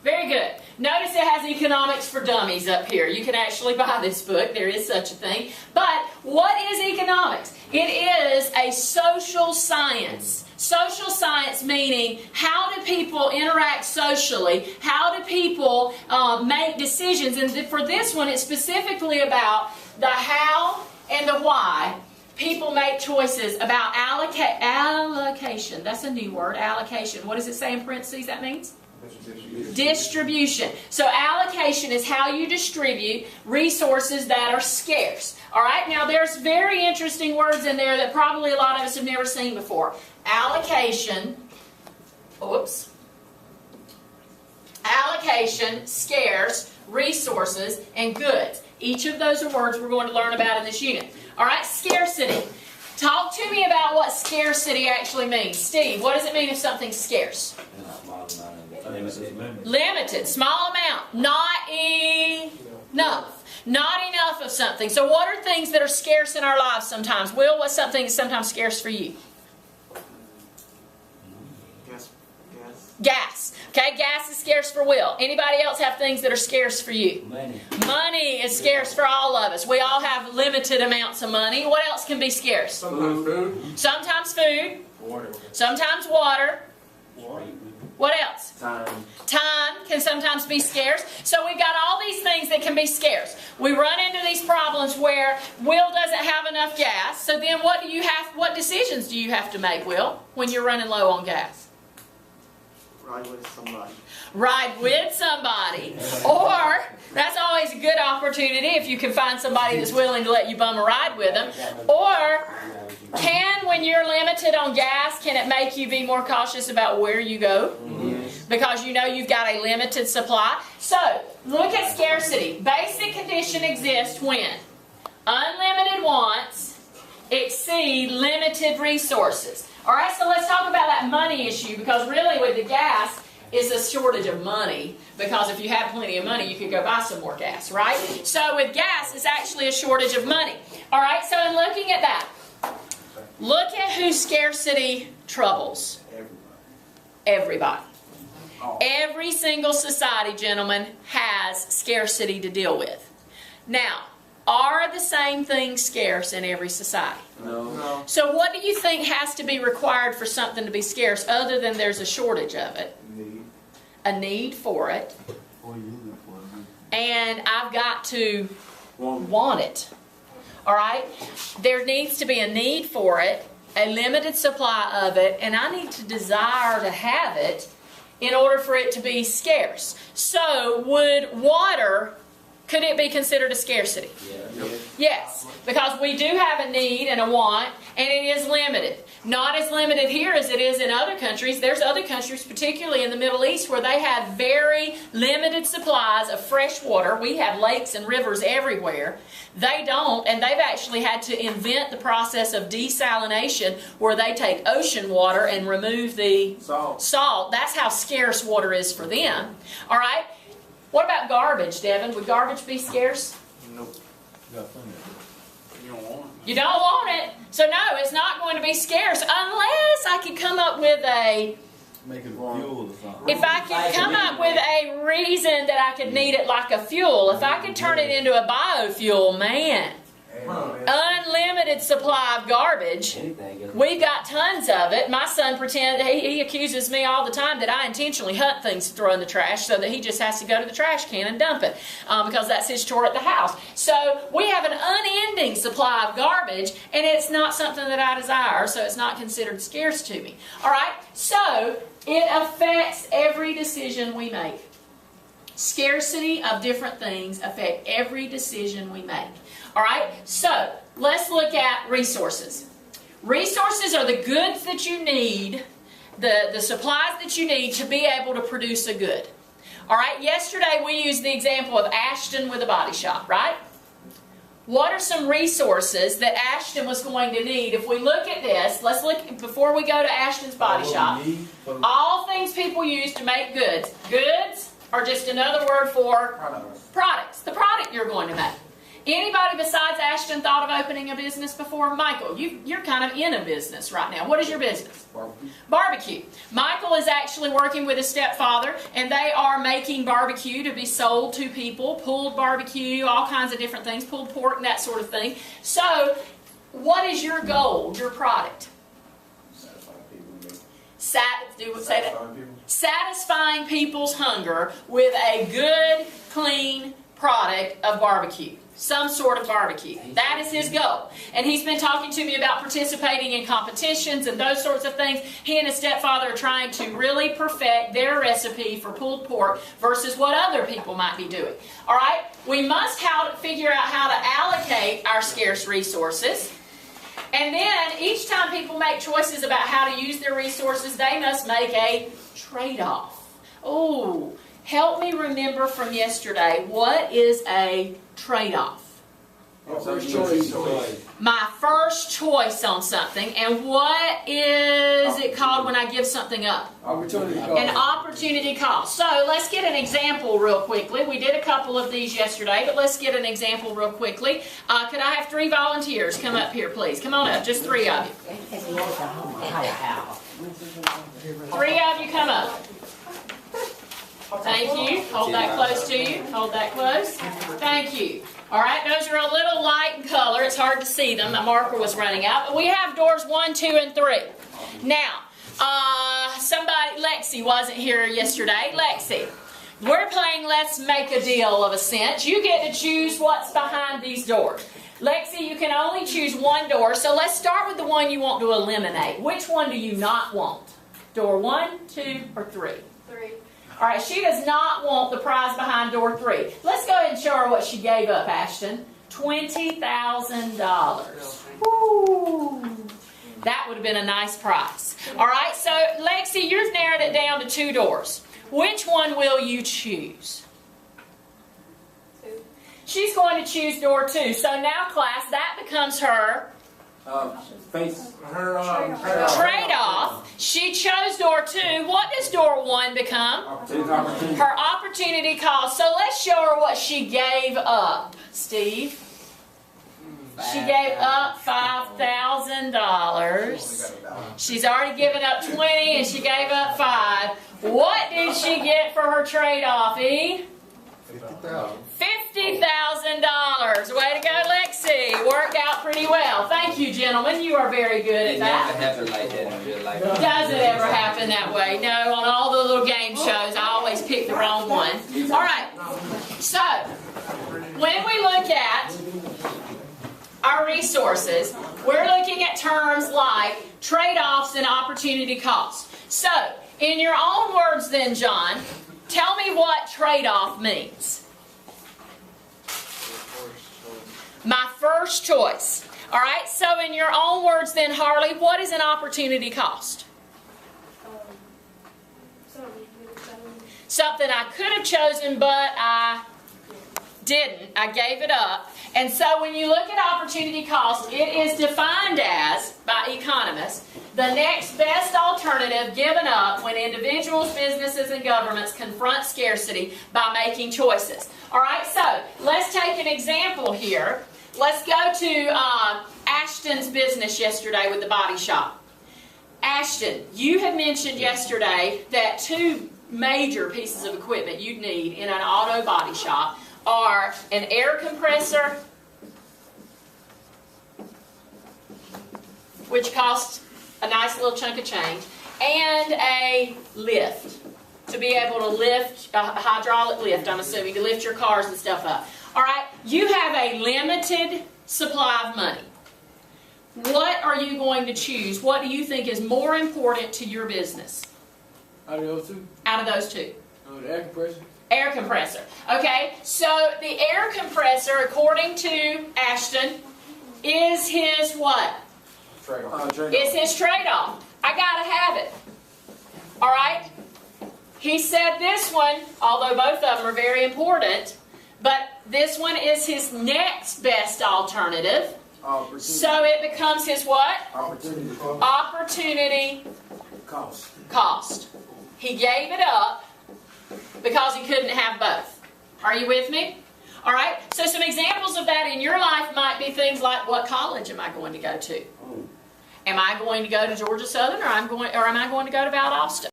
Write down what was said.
Very good. Notice it has Economics for Dummies up here. You can actually buy this book. There is such a thing. But what is economics? It is a social science. Social science meaning how do people interact socially? How do people make decisions? And for this one, it's specifically about the how and the why. People make choices about allocation. That's a new word, allocation. What does it say in parentheses that means? Distribution. So allocation is how you distribute resources that are scarce. Alright, now there's very interesting words in there that probably a lot of us have never seen before. Allocation, allocation, scarce, resources, and goods. Each of those are words we're going to learn about in this unit. Alright, scarcity. Talk to me about what scarcity actually means. Steve, what does it mean if something's scarce? Limited, small amount, not enough. Not enough of something. So what are things that are scarce in our lives sometimes? Will, what's something that's sometimes scarce for you? Gas. Okay, gas is scarce for Will. Anybody else have things that are scarce for you? Money. Money is scarce for all of us. We all have limited amounts of money. What else can be scarce? Sometimes food. Sometimes food. Water. Sometimes water. What else? Time. Time can sometimes be scarce. So we've got all these things that can be scarce. We run into these problems where Will doesn't have enough gas. So then what decisions do you have to make, Will, when you're running low on gas? Ride with somebody. Ride with somebody. Or, that's always a good opportunity if you can find somebody that's willing to let you bum a ride with them. Or, when you're limited on gas, can it make you be more cautious about where you go? Because you know you've got a limited supply. So, look at scarcity. Basic condition exists when unlimited wants exceed limited resources. Alright, so let's talk about that money issue, because really with the gas, it's a shortage of money. Because if you have plenty of money, you could go buy some more gas, right? So with gas, it's actually a shortage of money. Alright, so in looking at that, look at who scarcity troubles. Everybody. Every single society, gentlemen, has scarcity to deal with. Now, are the same things scarce in every society? No. So what do you think has to be required for something to be scarce other than there's a shortage of it? A need for it. And I've got to want it. Alright? There needs to be a need for it, a limited supply of it, and I need to desire to have it in order for it to be scarce. So would water, could it be considered a scarcity? Yes, because we do have a need and a want, and it is limited. Not as limited here as it is in other countries. There's other countries, particularly in the Middle East, where they have very limited supplies of fresh water. We have lakes and rivers everywhere. They don't, and they've actually had to invent the process of desalination, where they take ocean water and remove the salt. That's how scarce water is for them. All right? What about garbage, Devin? Would garbage be scarce? Nope. You don't want it. You don't want it. So no, it's not going to be scarce unless I can come up with a... Make it fuel or something. If I could come up with a reason that I could need it like a fuel, if I could turn it into a biofuel, man. Unlimited supply of garbage. We've got tons of it. My son he accuses me all the time that I intentionally hunt things to throw in the trash so that he just has to go to the trash can and dump it because that's his chore at the house. So we have an unending supply of garbage, and it's not something that I desire, so it's not considered scarce to me. Alright, so it affects every decision we make. Scarcity of different things affect every decision we make. Alright, so let's look at resources. Resources are the goods that you need, the supplies that you need to be able to produce a good. Alright, yesterday we used the example of Ashton with a body shop, right? What are some resources that Ashton was going to need? If we look at this, let's look, before we go to Ashton's body shop, all things people use to make goods. Goods are just another word for products. The product you're going to make. Anybody besides Ashton thought of opening a business before? Michael, you're kind of in a business right now. What is your business? Barbecue. Barbecue. Michael is actually working with his stepfather, and they are making barbecue to be sold to people, pulled barbecue, all kinds of different things, pulled pork, that sort of thing. So, what is your goal, your product? Satisfying people's hunger with a good, clean product of barbecue. Some sort of barbecue. That is his goal. And he's been talking to me about participating in competitions and those sorts of things. He and his stepfather are trying to really perfect their recipe for pulled pork versus what other people might be doing. All right? We must figure out how to allocate our scarce resources. And then each time people make choices about how to use their resources, they must make a trade-off. Oh, help me remember from yesterday, what is a trade-off? My first choice on something. And what is it called when I give something up? Opportunity cost. An opportunity cost. So let's get an example real quickly. We did a couple of these yesterday, but let's get an example real quickly. Could I have 3 volunteers come up here, please? Come on up, just 3 of you. 3 of you come up. Thank you. Hold that close to you. Hold that close. Thank you. All right, those are a little light in color. It's hard to see them. My marker was running out. But we have doors 1, 2, and 3. Now, Lexi wasn't here yesterday. Lexi, we're playing Let's Make a Deal of a Sense. You get to choose what's behind these doors. Lexi, you can only choose 1 door. So let's start with the one you want to eliminate. Which one do you not want? Door 1, 2, or 3? 3. All right, she does not want the prize behind door 3. Let's go ahead and show her what she gave up, Ashton. $20,000. Woo! That would have been a nice prize. All right, so Lexi, you've narrowed it down to 2 doors. Which one will you choose? 2. She's going to choose door 2. So now, class, that becomes her trade-off. She chose door 2. What does door 1 become? Her opportunity cost. So let's show her what she gave up, Steve. She gave up $5,000. She's already given up 20 and she gave up 5. What did she get for her trade-off, E? $50,000. Way to go, Lexi. Worked out pretty well. Thank you, gentlemen. You are very good at that. It never happened like that in real life. Does it ever happen that way? No, on all the little game shows, I always pick the wrong one. All right. So, when we look at our resources, we're looking at terms like trade-offs and opportunity costs. So, in your own words then, John, tell me what trade-off means. My first choice. All right, so in your own words then, Harley, what is an opportunity cost? Something I could have chosen, but I didn't. I gave it up. And so when you look at opportunity cost, it is defined as, by economists, the next best alternative given up when individuals, businesses, and governments confront scarcity by making choices. All right, so let's take an example here. Let's go to Ashton's business yesterday with the body shop. Ashton, you had mentioned yesterday that 2 major pieces of equipment you'd need in an auto body shop are an air compressor, which costs a nice little chunk of change, and a lift, to be able to lift, a hydraulic lift, I'm assuming, to lift your cars and stuff up. All right, you have a limited supply of money. What are you going to choose? What do you think is more important to your business? Out of those 2? Out of those 2. The air compressor. Air compressor. Okay, so the air compressor, according to Ashton, is his what? Trade-off. It's his trade-off. I gotta have it. All right? He said this one, although both of them are very important, but this one is his next best alternative. So it becomes his what? Opportunity cost. He gave it up because he couldn't have both. Are you with me? All right? So some examples of that in your life might be things like, what college am I going to go to? Am I going to go to Georgia Southern, or am I going to go to Valdosta?